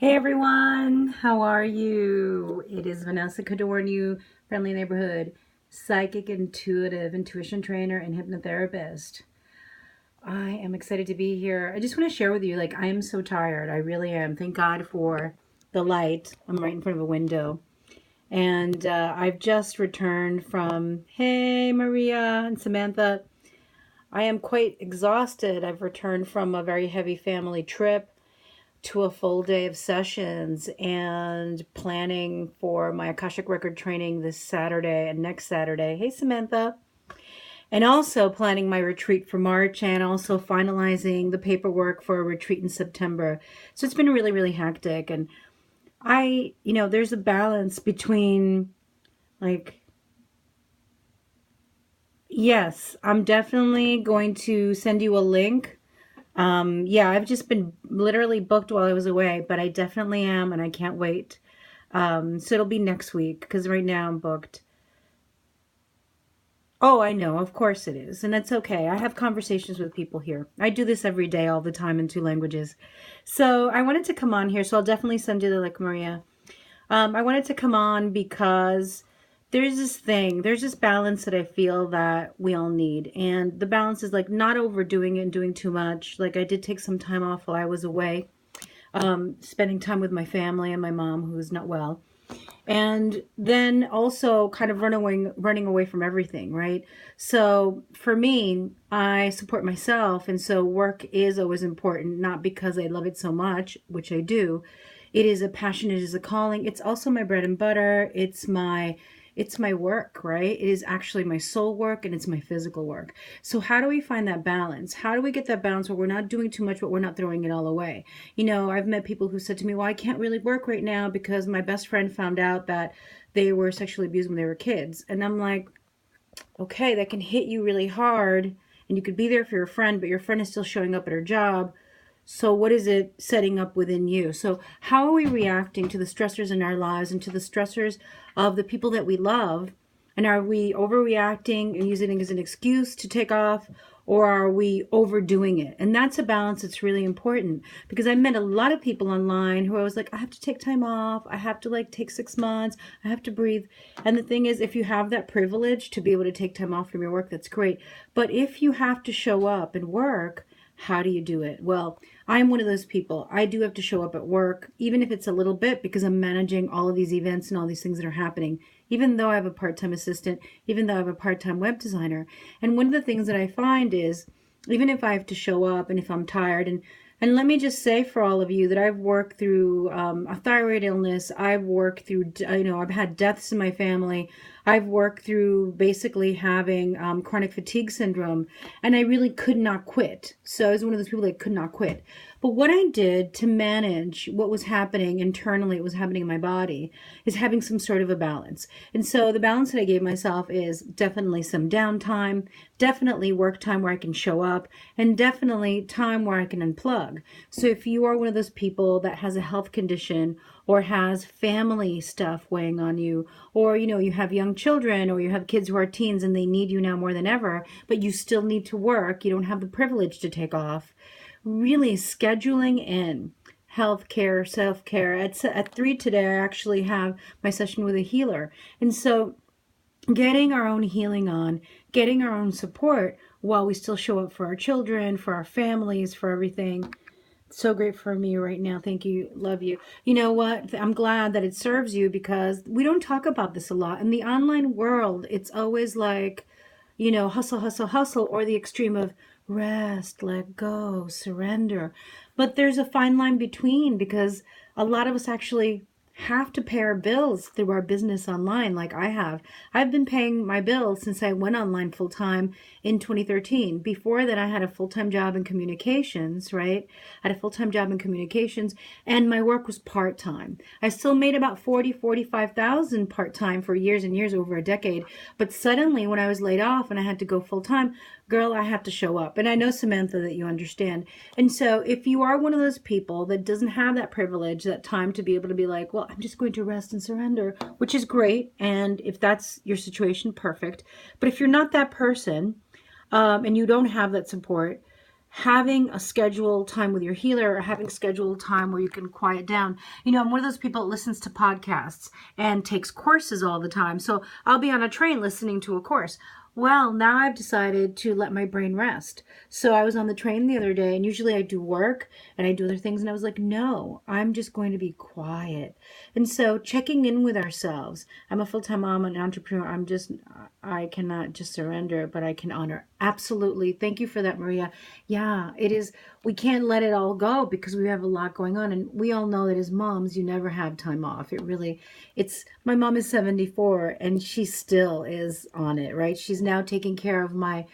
Hey everyone, how are you? It is Vanessa Codorniu, friendly neighborhood psychic, intuitive, intuition trainer, and hypnotherapist. I am excited to be here. I just want to share with you, I am so tired. I really am. Thank God for the light. I'm right in front of a window. And I've just returned from, hey, Maria and Samantha. I am quite exhausted. I've returned from a very heavy family trip to a full day of sessions and planning for my Akashic Record training this Saturday and next Saturday. Hey, Samantha. And also planning my retreat for March and also finalizing the paperwork for a retreat in September. So it's been really, really hectic. And there's a balance between like, yes, I'm definitely going to send you a link. Yeah, I've just been literally booked while I was away, but I definitely am, and I can't wait. So it'll be next week because right now I'm booked. Oh, I know, of course it is, and that's okay. I have conversations with people here. I do this every day, all the time in two languages. So I wanted to come on here, so I'll definitely send you the link, Maria. I wanted to come on because there's this balance that I feel that we all need. And the balance is like not overdoing it and doing too much. Like I did take some time off while I was away, spending time with my family and my mom who's not well. And then also kind of running away from everything, right? So for me, I support myself. And so work is always important, not because I love it so much, which I do. It is a passion, it is a calling. It's also my bread and butter. It's my work, right? It is actually my soul work and it's my physical work. So how do we find that balance? How do we get that balance where we're not doing too much, but we're not throwing it all away? I've met people who said to me, well, I can't really work right now because my best friend found out that they were sexually abused when they were kids. And I'm like, okay, that can hit you really hard. And you could be there for your friend, but your friend is still showing up at her job. So what is it setting up within you? So how are we reacting to the stressors in our lives and to the stressors of the people that we love? And are we overreacting and using it as an excuse to take off? Or are we overdoing it? And that's a balance that's really important because I met a lot of people online who I was like, I have to take time off. I have to take 6 months. I have to breathe. And the thing is, if you have that privilege to be able to take time off from your work, that's great. But if you have to show up and work, how do you do it? Well, I'm one of those people. I do have to show up at work, even if it's a little bit, because I'm managing all of these events and all these things that are happening, even though I have a part-time assistant, even though I have a part-time web designer. And one of the things that I find is, even if I have to show up and if I'm tired, and let me just say for all of you that I've worked through a thyroid illness. I've worked through, I've had deaths in my family. I've worked through basically having chronic fatigue syndrome, and I really could not quit. So I was one of those people that could not quit. But what I did to manage what was happening internally, what was happening in my body, is having some sort of a balance. And so the balance that I gave myself is definitely some downtime, definitely work time where I can show up, and definitely time where I can unplug. So if you are one of those people that has a health condition or has family stuff weighing on you, or you have young children or you have kids who are teens and they need you now more than ever, but you still need to work, you don't have the privilege to take off, really scheduling in healthcare, self-care. At 3 today, I actually have my session with a healer. And so getting our own healing on, getting our own support while we still show up for our children, for our families, for everything. So great for me right now. Thank you. Love you. You know what? I'm glad that it serves you because we don't talk about this a lot. In the online world, it's always like, hustle, hustle, hustle, or the extreme of rest, let go, surrender. But there's a fine line between because a lot of us actually have to pay our bills through our business online like I have. I've been paying my bills since I went online full time in 2013. Before that, I had a full-time job in communications, right? I had a full-time job in communications and my work was part-time. I still made about 45,000 part-time for years and years, over a decade. But suddenly when I was laid off and I had to go full-time, girl, I have to show up. And I know, Samantha, that you understand. And so if you are one of those people that doesn't have that privilege, that time to be able to be like, well, I'm just going to rest and surrender, which is great. And if that's your situation, perfect. But if you're not that person, and you don't have that support, having a scheduled time with your healer, or having scheduled time where you can quiet down. You know, I'm one of those people that listens to podcasts and takes courses all the time. So I'll be on a train listening to a course. Well, now I've decided to let my brain rest. So I was on the train the other day, and usually I do work and I do other things, and I was like, no, I'm just going to be quiet. And so checking in with ourselves. I'm a full-time mom, an entrepreneur. I cannot just surrender, but I can honor. Absolutely. Thank you for that, Maria. Yeah, it is. We can't let it all go because we have a lot going on. And we all know that as moms, you never have time off. My mom is 74 and she still is on it, right? She's now taking care of my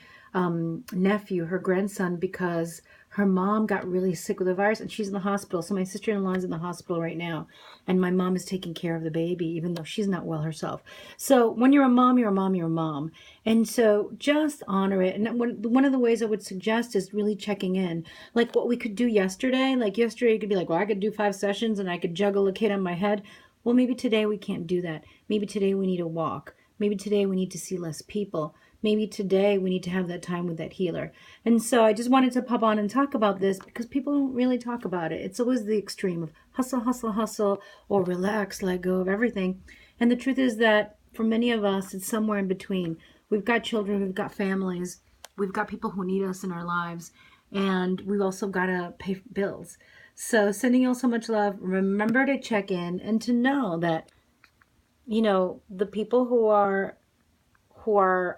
nephew, her grandson, because her mom got really sick with the virus and she's in the hospital. So my sister-in-law is in the hospital right now. And my mom is taking care of the baby, even though she's not well herself. So when you're a mom, you're a mom, you're a mom. And so just honor it. And one of the ways I would suggest is really checking in. Like what we could do yesterday. Like yesterday, you could be like, well, I could do 5 sessions and I could juggle a kid on my head. Well, maybe today we can't do that. Maybe today we need a walk. Maybe today we need to see less people. Maybe today we need to have that time with that healer. And so I just wanted to pop on and talk about this because people don't really talk about it. It's always the extreme of hustle, hustle, hustle, or relax, let go of everything. And the truth is that for many of us, it's somewhere in between. We've got children, we've got families, we've got people who need us in our lives, and we've also got to pay bills. So sending you all so much love. Remember to check in and to know that, you know, the people who are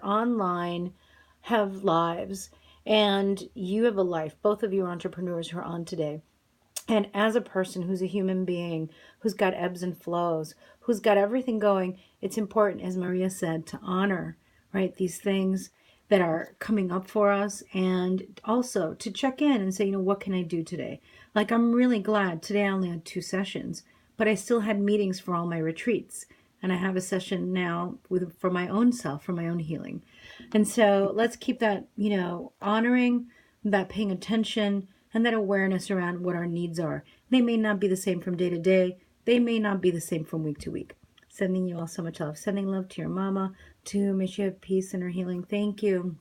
online have lives, and you have a life. Both of you are entrepreneurs who are on today. And as a person who's a human being, who's got ebbs and flows, who's got everything going, it's important, as Maria said, to honor, right, these things that are coming up for us, and also to check in and say, you know, what can I do today? Like, I'm really glad today I only had 2 sessions, but I still had meetings for all my retreats. And I have a session now for my own self, for my own healing. And so let's keep that, you know, honoring, that paying attention, and that awareness around what our needs are. They may not be the same from day to day. They may not be the same from week to week. Sending you all so much love. Sending love to your mama, too. May she have peace in her healing. Thank you.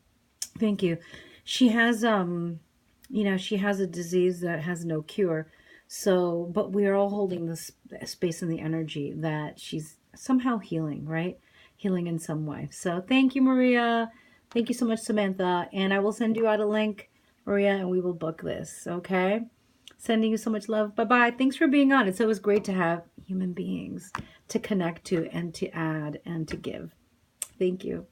Thank you. She has, she has a disease that has no cure. So, but we are all holding this space and the energy that she's somehow healing, right? Healing in some way. So thank you, Maria. Thank you so much, Samantha. And I will send you out a link, Maria, and we will book this, okay? Sending you so much love. Bye-bye. Thanks for being on. It's always great to have human beings to connect to and to add and to give. Thank you.